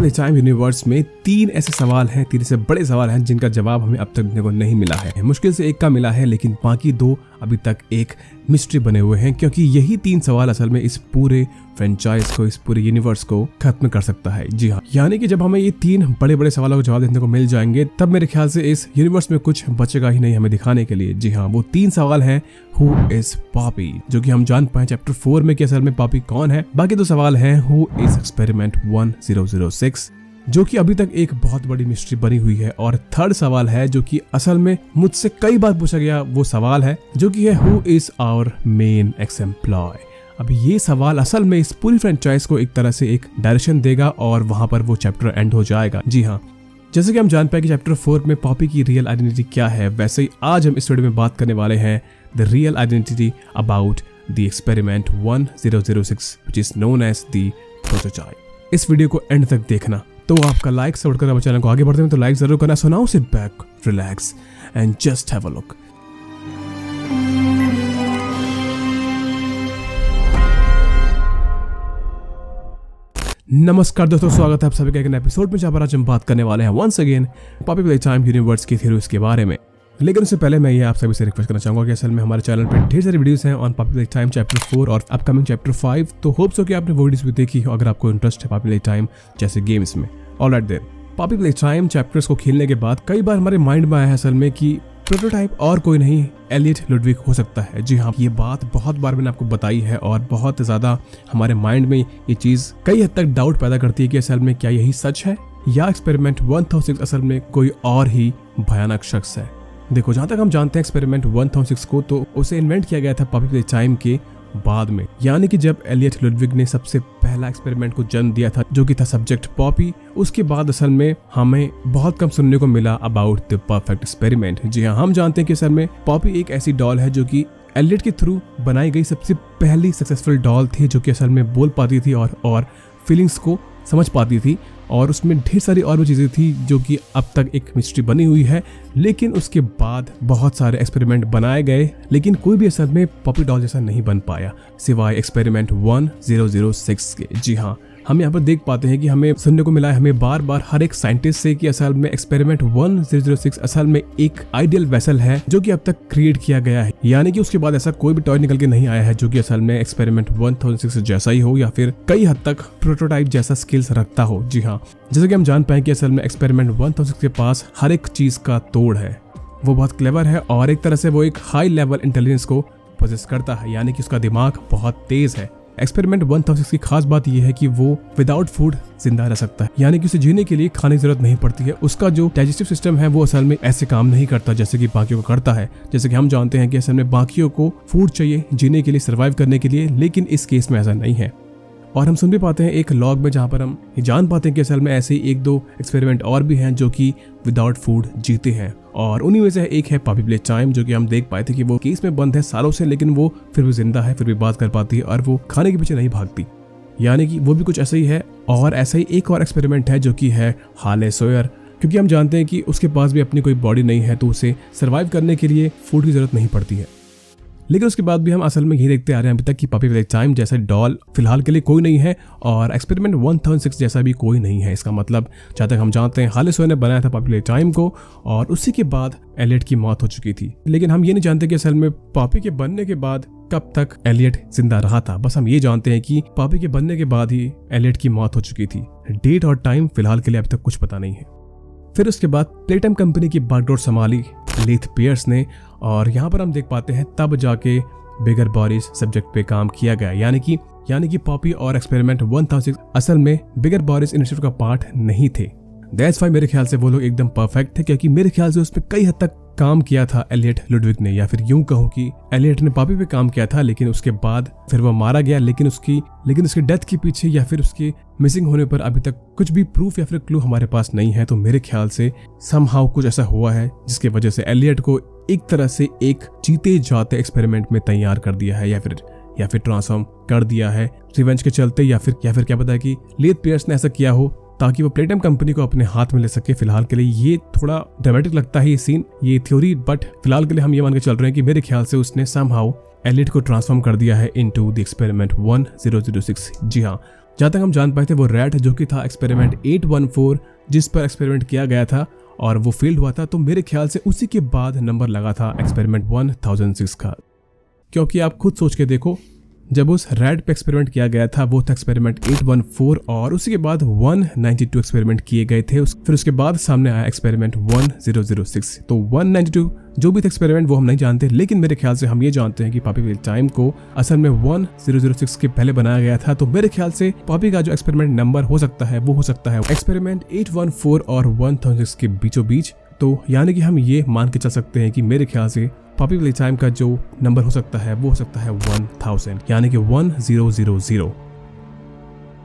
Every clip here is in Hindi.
पॉपी टाइम यूनिवर्स में 3 ऐसे सवाल हैं, 3 ऐसे बड़े सवाल हैं जिनका जवाब हमें अब तक देखने को नहीं मिला है। मुश्किल से एक का मिला है, लेकिन बाकी 2 अभी तक एक मिस्ट्री बने हुए हैं, क्योंकि यही 3 सवाल असल में इस पूरे फ्रेंचाइज को, इस पूरे यूनिवर्स को खत्म कर सकता है। जी हाँ, यानी कि जब हमें ये 3 बड़े बड़े सवालों का जवाब देखने को मिल जाएंगे, तब मेरे ख्याल से इस यूनिवर्स में कुछ बचेगा ही नहीं हमें दिखाने के लिए। जी हाँ, वो 3 सवाल हैं, हु इज पॉपी, जो कि हम जान पाए चैप्टर 4 में कि असल में पॉपी कौन है। बाकी 2 सवाल हैं, हु इज एक्सपेरिमेंट 1006, जो कि अभी तक एक बहुत बड़ी मिस्ट्री बनी हुई है। और 3rd सवाल है, जो कि असल में मुझसे कई बार पूछा गया वो सवाल है, जो कि है who is our main ex employ. अब ये सवाल असल में इस पूरी फ्रेंचाइज को एक तरह से एक डायरेक्शन देगा और वहां पर वो चैप्टर एंड हो जाएगा। जी हाँ, जैसे कि हम जान पाए कि चैप्टर 4 में पॉपी की रियल आइडेंटिटी क्या है, वैसे ही आज हम इस वीडियो में बात करने वाले हैं the real identity about the experiment 1006 which is known as the prototype. इस वीडियो को एंड तक देखना, तो आपका लाइक सपोर्ट कर चैनल को आगे बढ़ते हैं तो लाइक जरूर करना। So now sit back, relax and just have a look. नमस्कार दोस्तों, स्वागत है आप सभी का एक नए एपिसोड में, जहां पर आज हम बात करने वाले हैं once again Poppy Playtime universe की थ्योरीज के बारे में। लेकिन उससे पहले मैं ये आप सभी से रिक्वेस्ट करना चाहूंगा कि असल में हमारे चैनल पर ढेर सारी वीडियोस हैं on Poppy play time chapter 4 और अपकमिंग चैप्टर 5, तो होप्स हो कि आपने वो वीडियोस भी देखी हो अगर आपको इंटरेस्ट है पॉपी प्ले टाइम जैसे गेम्स में। Alright then, Poppy Playtime chapters को खेलने के बाद कई बार हमारे माइंड में आया है असल में कि प्रोटोटाइप और कोई नहीं एलियट लुडविग हो सकता है। जी हाँ, ये बात बहुत बार मैंने आपको बताई है और बहुत ज़्यादा हमारे माइंड में ये चीज़ कई हद तक डाउट पैदा करती है कि असल में क्या यही सच है या एक्सपेरिमेंट 1006 असल में कोई और ही भयानक शख्स है। देखो, जहाँ तक हम जानते हैं एक्सपेरिमेंट 1006 को, तो उसे इन्वेंट किया गया था पॉपी प्ले टाइम के बाद में, यानी कि जब एलियट लुडविग ने सबसे पहला एक्सपेरिमेंट को जन्म दिया था, जो कि था सब्जेक्ट पॉपी। उसके बाद असल में हमें बहुत कम सुनने को मिला अबाउट द परफेक्ट एक्सपेरिमेंट। जी हाँ, हम जानते हैं कि असल में पॉपी एक ऐसी डॉल है जो कि एलियट के थ्रू बनाई गई सबसे पहली सक्सेसफुल डॉल थी, जो कि असल में बोल पाती थी और फीलिंग्स को समझ पाती थी, और उसमें ढेर सारी और भी चीज़ें थी जो कि अब तक एक मिस्ट्री बनी हुई है। लेकिन उसके बाद बहुत सारे एक्सपेरिमेंट बनाए गए, लेकिन कोई भी असल में पॉपी डॉल जैसा नहीं बन पाया सिवाय एक्सपेरिमेंट 1006 के। जी हाँ, हम यहाँ पर देख पाते हैं कि हमें सुनने को मिला है हमें बार बार हर एक साइंटिस्ट से कि असल में एक्सपेरिमेंट 1006 असल में एक आइडियल वेसल है जो कि अब तक क्रिएट किया गया है, यानी कि उसके बाद ऐसा कोई भी टॉय निकल के नहीं आया है जो कि असल में एक्सपेरिमेंट 1006 जैसा ही हो या फिर कई हद तक प्रोटोटाइप जैसा स्किल्स रखता हो। जी हाँ, जैसे कि हम जान पाए कि असल में एक्सपेरिमेंट 1006 के पास हर एक चीज का तोड़ है, वो बहुत क्लेवर है और एक तरह से वो एक हाई लेवल इंटेलिजेंस को पोजेस करता है, यानी कि उसका दिमाग बहुत तेज है। एक्सपेरिमेंट 1006 की खास बात यह है कि वो विदाउट फूड जिंदा रह सकता है, यानी कि उसे जीने के लिए खाने की जरूरत नहीं पड़ती है। उसका जो डाइजेस्टिव सिस्टम है वो असल में ऐसे काम नहीं करता जैसे कि बाकियों को करता है। जैसे कि हम जानते हैं कि असल में बाकियों को फूड चाहिए जीने के लिए, सर्वाइव करने के लिए, लेकिन इस केस में ऐसा नहीं है। और हम सुन भी पाते हैं एक लॉग में, जहाँ पर हम जान पाते हैं कि असल में ऐसे 1-2 एक्सपेरिमेंट और भी हैं जो कि विदाउट फूड जीते हैं, और उन्हीं में से एक है पॉपी प्ले टाइम, जो कि हम देख पाए थे कि वो केस में बंद है सालों से, लेकिन वो फिर भी जिंदा है, फिर भी बात कर पाती है और वो खाने के पीछे नहीं भागती, यानी कि वो भी कुछ ऐसा ही है। और ऐसा ही एक और एक्सपेरिमेंट है जो कि है हाले सोयर, क्योंकि हम जानते हैं कि उसके पास भी अपनी कोई बॉडी नहीं है, तो उसे सर्वाइव करने के लिए फूड की जरूरत नहीं पड़ती है। लेकिन उसके बाद भी हम असल में यही देखते आ रहे हैं अभी तक कि पॉपी प्ले टाइम जैसा डॉल फिलहाल के लिए कोई नहीं है और एक्सपेरिमेंट 1006 जैसा भी कोई नहीं है। इसका मतलब जहाँ तक हम जानते हैं हाले सोयर ने बनाया था पॉपी प्ले टाइम को, और उसी के बाद एलियट की मौत हो चुकी थी। लेकिन हम ये नहीं जानते कि असल में पॉपी के बनने के बाद कब तक एलियट जिंदा रहा था। बस हम ये जानते हैं कि पॉपी के बनने के बाद ही एलियट की मौत हो चुकी थी। डेट और टाइम फिलहाल के लिए अभी तक कुछ पता नहीं है। फिर उसके बाद प्लेटाइम कंपनी की बागडोर संभाली लीथ पियर्स ने, और यहाँ पर हम देख पाते हैं तब जाके बिगर बॉरीज सब्जेक्ट पे काम किया गया, यानी कि पॉपी और एक्सपेरिमेंट 1006 असल में बिगर बॉरीज इंस्टीट्यूट का पार्ट नहीं थे। दैट्स व्हाई मेरे ख्याल से वो लोग एकदम परफेक्ट थे, क्योंकि मेरे ख्याल से उस पर कई हद तक काम किया था एलियट लुडविग ने, या फिर यूं कहूं कि एलियट ने पॉपी पे काम किया था, लेकिन उसके बाद फिर वो मारा गया। लेकिन उसकी डेथ के पीछे या फिर उसके मिसिंग होने पर अभी तक कुछ भी प्रूफ या फिर क्लू हमारे पास नहीं है। तो मेरे ख्याल से समहाउ कुछ ऐसा हुआ है जिसकी वजह से एलियट को एक तरह से एक जीते जाते एक्सपेरिमेंट में तैयार कर दिया है, या फिर ट्रांसफॉर्म कर दिया है रिवेंज के चलते, या फिर क्या पता है कि लीथ पियर्स ने ऐसा किया हो ताकि वो प्लेटाइम कंपनी को अपने हाथ में ले सके। फिलहाल के लिए ये थोड़ा ड्रामेटिक लगता है ये सीन, ये थ्योरी, बट फिलहाल के लिए हम ये मान के चल रहे हैं कि मेरे ख्याल से उसने समहाउ एलियट को ट्रांसफॉर्म कर दिया है इनटू द एक्सपेरिमेंट 1006। जी हाँ, जहाँ तक हम जान पाए थे वो रैट जो कि था एक्सपेरिमेंट 814 जिस पर एक्सपेरिमेंट किया गया था और वो फेल्ड हुआ था, तो मेरे ख्याल से उसी के बाद नंबर लगा था एक्सपेरिमेंट 1006 का। क्योंकि आप खुद सोच के देखो, जब उस रैट पे एक्सपेरिमेंट किया गया था वो था एक्सपेरिमेंट 814 और उसी के बाद 192 एक्सपेरिमेंट किए गए थे। फिर उसके बाद सामने आया एक्सपेरिमेंट 1006। तो 192 जो भी था एक्सपेरिमेंट वो हम नहीं जानते, लेकिन मेरे ख्याल से हम ये जानते हैं कि पॉपी प्ले टाइम को असल में 1006 के पहले बनाया गया था। तो मेरे ख्याल से पॉपी का जो एक्सपेरिमेंट नंबर हो सकता है वो हो सकता है एक्सपेरिमेंट 814 और 1006 के बीचों बीच। तो यानी कि हम ये मान के चल सकते हैं कि मेरे ख्याल से पॉपी प्ले टाइम का जो नंबर हो सकता है वो हो सकता है 1000, यानी कि 1000।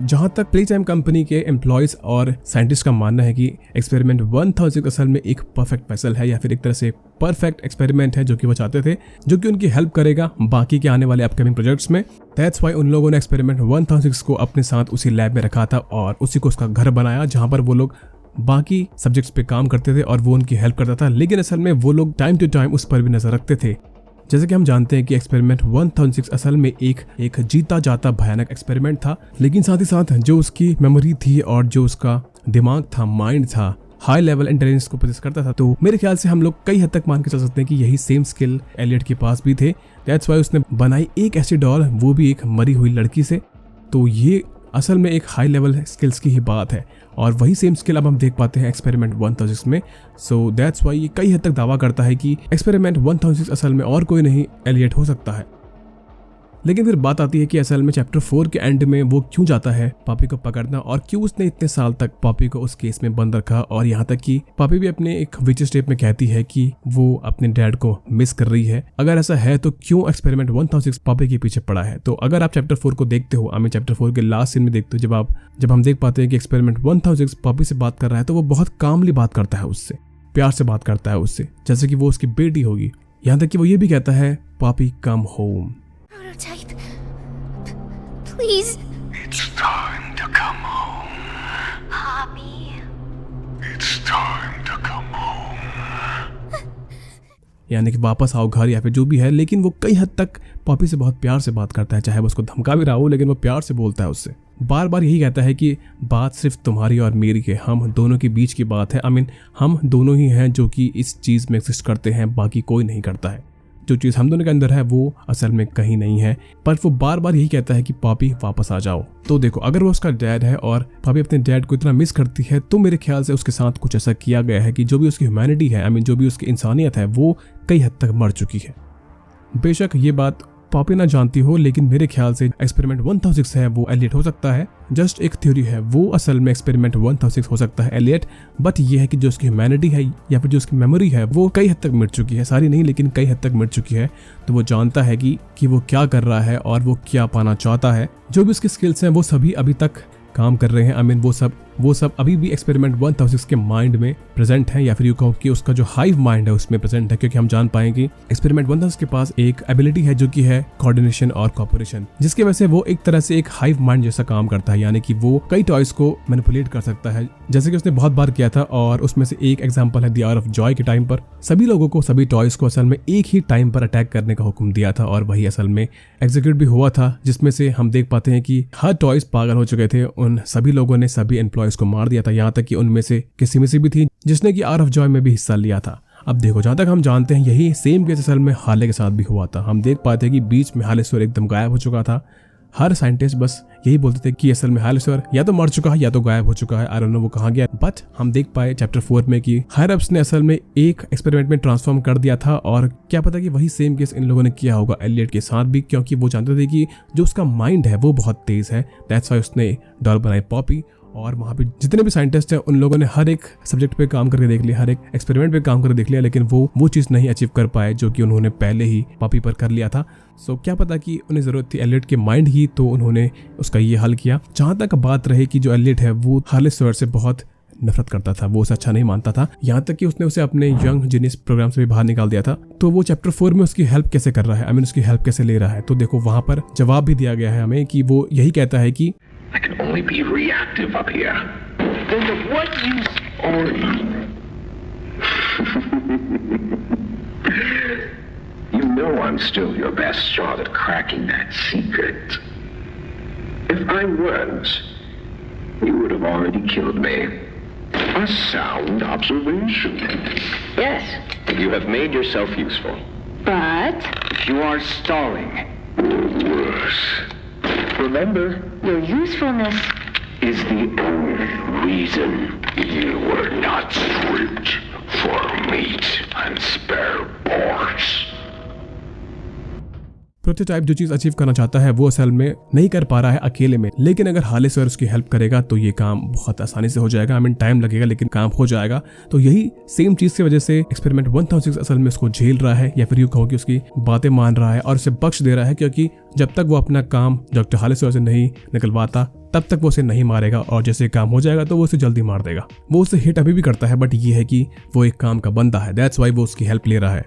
जहां तक प्ले टाइम कंपनी के एम्प्लॉयज और साइंटिस्ट का मानना है कि एक्सपेरिमेंट 1000 असल में एक परफेक्ट वेसल है या फिर एक तरह से परफेक्ट एक्सपेरिमेंट है जो कि वो चाहते थे, जो कि उनकी हेल्प करेगा बाकी के आने वाले अपकमिंग प्रोजेक्ट्स में। दैट्स व्हाई उन लोगों ने एक्सपेरिमेंट 1006 को अपने साथ उसी लैब में रखा था और उसी को उसका घर बनाया जहां पर वो लोग बाकी सब्जेक्ट्स पे काम करते थे और वो उनकी हेल्प करता था। लेकिन असल में वो लोग टाइम टू टाइम उस पर भी नजर रखते थे। जैसे कि हम जानते हैं कि एक्सपेरिमेंट 1006 असल में एक जीता जाता भयानक एक्सपेरिमेंट था, लेकिन साथ ही साथ जो उसकी मेमोरी थी और जो उसका दिमाग था, माइंड था, हाई लेवल इंटेलिजेंस को पोजेस करता था। तो मेरे ख्याल से हम लोग कई हद तक मान के चल सकते हैं कि यही सेम स्किल एलियट के पास भी थे। दैट्स व्हाई उसने बनाई एक ऐसी डॉल, वो भी एक मरी हुई लड़की से। तो ये असल में एक हाई लेवल स्किल्स की ही बात है और वही सेम स्किल अब हम देख पाते हैं एक्सपेरिमेंट 1006 में। सो दैट्स व्हाई ये कई हद तक दावा करता है कि एक्सपेरिमेंट 1006 असल में और कोई नहीं एलियट हो सकता है। लेकिन फिर बात आती है कि असल में चैप्टर 4 के एंड में वो क्यों जाता है पॉपी को पकड़ना और क्यों उसने इतने साल तक पॉपी को उस केस में बंद रखा। और यहाँ तक कि पॉपी भी अपने एक विच स्टेप में कहती है कि वो अपने डैड को मिस कर रही है। अगर ऐसा है तो क्यों एक्सपेरिमेंट 1006 पॉपी के पीछे पड़ा है। तो अगर आप चैप्टर 4 को देखते हो, हमें चैप्टर 4 के लास्ट सीन में देखते हो, जब हम देख पाते हैं कि एक्सपेरिमेंट 1006 पॉपी से बात कर रहा है तो वो बहुत कामली बात करता है उससे, प्यार से बात करता है उससे, जैसे कि वो उसकी बेटी होगी। यहाँ तक कि वो ये भी कहता है Poppy come home. Please. It's time to come home. Poppy. It's time to come home. यानी कि वापस आओ घर या फिर जो भी है। लेकिन वो कई हद तक पॉपी से बहुत प्यार से बात करता है, चाहे वो उसको धमका भी रहा हो, लेकिन वो प्यार से बोलता है उससे। बार बार यही कहता है कि बात सिर्फ तुम्हारी और मेरी है, हम दोनों के बीच की बात है। हम दोनों ही हैं जो कि इस चीज़ में एग्जिस्ट करते हैं, बाकी कोई नहीं करता है। जो चीज़ हम दोनों के अंदर है वो असल में कहीं नहीं है। पर वो बार बार यही कहता है कि पॉपी वापस आ जाओ। तो देखो, अगर वो उसका डैड है और पॉपी अपने डैड को इतना मिस करती है तो मेरे ख्याल से उसके साथ कुछ ऐसा किया गया है कि जो भी उसकी ह्यूमैनिटी है, जो भी उसकी इंसानियत है, वो कई हद तक मर चुकी है। बेशक ये बात पॉपी ना जानती हो, लेकिन मेरे ख्याल से एक्सपेरिमेंट 1006 है वो एलियट हो सकता है। जस्ट एक थ्योरी है, वो असल में एक्सपेरिमेंट 1006 हो सकता है एलियट। बट ये है कि जो उसकी ह्यूमैनिटी है या फिर जो उसकी मेमोरी है वो कई हद तक मिट चुकी है, सारी नहीं लेकिन कई हद तक मिट चुकी है। तो वो जानता है कि वो क्या कर रहा है और वो क्या पाना चाहता है। जो भी उसकी स्किल्स हैं वो सभी अभी तक काम कर रहे हैं। वो सब अभी भी एक्सपेरिमेंट 1006 के माइंड में प्रेजेंट है, या फिर यूँ कहो कि उसका जो हाइव माइंड है उसमें प्रेजेंट है। क्योंकि हम जान पाएंगे कि एक्सपेरिमेंट 1006 के पास एक एबिलिटी है जो कि है कोऑर्डिनेशन और कोऑपरेशन, जिसकी वजह से वो एक तरह से एक हाइव माइंड जैसा काम करता है। यानी कि वो कई टॉयज को मैनिपुलेट कर सकता है, जैसे कि उसने बहुत बार किया था। और उसमें से एक एग्जाम्पल है द आवर ऑफ जॉय के टाइम पर सभी लोगों को, सभी टॉयज को असल में एक ही टाइम पर अटैक करने का हुक्म दिया था और वही असल में एग्जीक्यूट भी हुआ था, जिसमें से हम देख पाते हैं कि हर टॉयज पागल हो चुके थे। उन सभी लोगों ने सभी एम्प्लॉयज को मार दिया था, यहाँ तक कि उनमें से किसी में से भी थी जिसने कि आवर ऑफ जॉय में भी हिस्सा लिया था। अब देखो, जहाँ तक हम जानते हैं यही सेम केस असल में हाले के साथ भी हुआ था। हम देख पाते हैं कि बीच में हालेश्वर एकदम गायब हो चुका था। हर साइंटिस्ट बस यही बोलते थे कि असल में हालेश्वर या तो मर चुका है या तो गायब हो चुका है, आई डोंट नो वो कहाँ गया। बट हम देख पाए चैप्टर 4 में कि हायर अप्स ने असल में एक एक्सपेरिमेंट में ट्रांसफॉर्म कर दिया था। और क्या पता कि वही सेम केस इन लोगों ने किया होगा एलियट के साथ भी, क्योंकि वो जानते थे कि जो उसका माइंड है वो बहुत तेज है। दैट्स व्हाई उसने डॉल बनाई पॉपी। और वहाँ पे जितने भी साइंटिस्ट हैं उन लोगों ने हर एक सब्जेक्ट पे काम करके देख लिया, हर एक एक्सपेरिमेंट पे काम करके देख लिया, लेकिन वो चीज़ नहीं अचीव कर पाए जो कि उन्होंने पहले ही पॉपी पर कर लिया था। सो क्या पता कि उन्हें ज़रूरत थी एलियट के माइंड ही, तो उन्होंने उसका ये हल किया। जहाँ तक बात रहे कि जो एलियट है वो हालेश्वर से बहुत नफरत करता था, वो उसे अच्छा नहीं मानता था, यहाँ तक कि उसने उसे अपने यंग जीनियस प्रोग्राम से भी बाहर निकाल दिया था। तो वो चैप्टर 4 में उसकी हेल्प कैसे कर रहा है, उसकी हेल्प कैसे ले रहा है। तो देखो, वहाँ पर जवाब भी दिया गया है हमें कि वो यही कहता है कि I can only be reactive up here. Then of what use are you? You know I'm still your best shot at cracking that secret. If If I was, you would have already killed me. A sound observation. Yes, You have made yourself useful. but You are stalling. Worse. Remember, your usefulness. is the only reason you were not stripped for meat and spare parts. Prototype जो चीज अचीव करना चाहता है वो असल में नहीं कर पा रहा है अकेले में, लेकिन अगर हाले सर उसकी हेल्प करेगा तो ये काम बहुत आसानी से हो जाएगा। टाइम लगेगा लेकिन काम हो जाएगा। तो यही सेम चीज की वजह से एक्सपेरिमेंट 1006 असल में उसको झेल रहा है, या फिर यूं कहो कि उसकी बातें मान रहा है और उसे बख्श दे रहा है, क्योंकि जब तक वो अपना काम डॉक्टर हाले सर से नहीं निकलवाता तब तक वो उसे नहीं मारेगा, और जैसे काम हो जाएगा तो वो उसे जल्दी मार देगा। वो उसे हिट अभी भी करता है, बट ये है कि वो एक काम का बंदा है, दैट्स वाई वो उसकी हेल्प ले रहा है।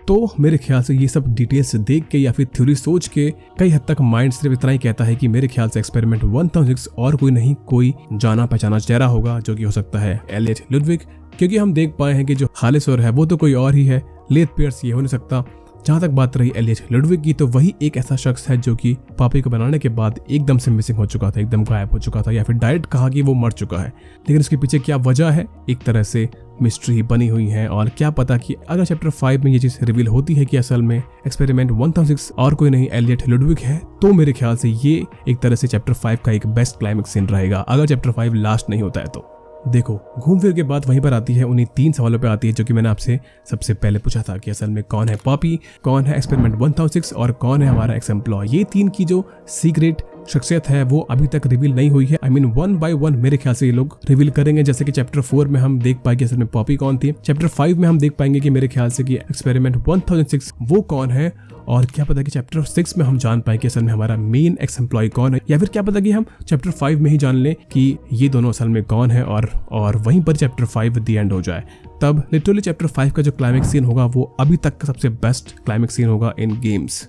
तो मेरे ख्याल से ये सब डिटेल्स देख के या फिर थ्योरी सोच के कई हद तक माइंड सिर्फ इतना ही कहता है कि मेरे ख्याल से एक्सपेरिमेंट 1006 और कोई नहीं, कोई जाना पहचाना चेहरा होगा, जो कि हो सकता है एलियट लुडविग, क्योंकि हम देख पाए हैं कि जो हाले सर है वो तो कोई और ही है, लेथ पियर्स ये हो नहीं सकता। जहां तक बात रही एलियट लुडविग की, तो वही एक ऐसा शख्स है जो कि पापी को बनाने के बाद एकदम से मिसिंग हो चुका था, एकदम गायब हो चुका था, या फिर डायरेक्ट कहा कि वो मर चुका है। लेकिन उसके पीछे क्या वजह है, एक तरह से मिस्ट्री बनी हुई है। और क्या पता कि अगर चैप्टर 5 में ये चीज रिवील होती है कि असल में एक्सपेरिमेंट 1006 और कोई नहीं एलियट लुडविग है, तो मेरे ख्याल से ये एक तरह से चैप्टर 5 का एक बेस्ट क्लाइमेक्स सीन रहेगा, अगर चैप्टर 5 लास्ट नहीं होता है तो। देखो, घूम फिर के बात वहीं पर आती है, उन्हीं 3 सवालों पे आती है जो कि मैंने आपसे सबसे पहले पूछा था कि असल में कौन है पॉपी, कौन है एक्सपेरिमेंट 1006 और कौन है हमारा एक्स एम्प्लॉय। ये 3 की जो सीक्रेट शख्सियत है वो अभी तक रिवील नहीं हुई है। वन बाय वन मेरे ख्याल से ये लोग रिवील करेंगे। जैसे कि चैप्टर 4 में हम देख पाएंगे असल में पॉपी कौन थी, चैप्टर 5 में हम देख पाएंगे कि मेरे ख्याल से कि एक्सपेरिमेंट 1006 वो कौन है, और क्या पता कि चैप्टर 6 में हम जान पाए कि असल में हमारा मेन एक्स एम्प्लॉय कौन है, या फिर क्या पता कि हम चैप्टर 5 में ही जान लें कि ये दोनों असल में कौन है, और वहीं पर चैप्टर 5 द एंड हो जाए। तब लिटरली चैप्टर 5 का जो क्लाइमेक्स सीन होगा वो अभी तक का सबसे बेस्ट क्लाइमेक्स सीन होगा इन गेम्स।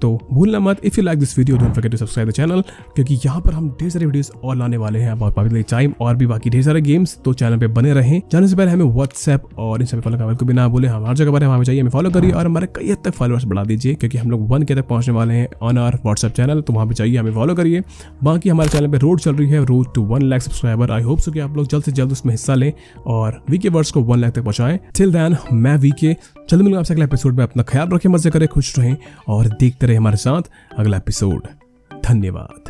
तो भूलना मत, if you like this video don't forget to subscribe the channel, क्योंकि यहाँ पर हम ढेर सारे वीडियोस और लाने वाले हैं अबाउट पॉपुलर टाइम और भी बाकी ढेर सारे गेम्स। तो चैनल पे बने रहें। जाने से पहले हमें व्हाट्सएप और इंस्टा पे फॉलो करने को भी ना भूलें। हम हर जगह पर वहाँ पे चाहिए, हमें फॉलो करिए और हमारे कई हद तक फॉलोअर्स बढ़ा दीजिए, क्योंकि हम लोग 1K तक पहुंचने वाले हैं ऑन आवर व्हाट्सएप चैनल। तो वहाँ पे चाहिए, हमें फॉलो करिए। बाकी हमारे चैनल पे रोड चल रही है, road to 1 lakh subscriber. I hope so कि आप लोग जल्द से जल्द उसमें हिस्सा लें और वीके वर्ड्स को 1 लाख तक पहुंचाएं। टिल देन मैं वीके जल्द मिलूंगा आपसे अगले एपिसोड में। अपना ख्याल रखें, मजे करें, खुश रहें और देखते रहे हमारे साथ अगला एपिसोड। धन्यवाद।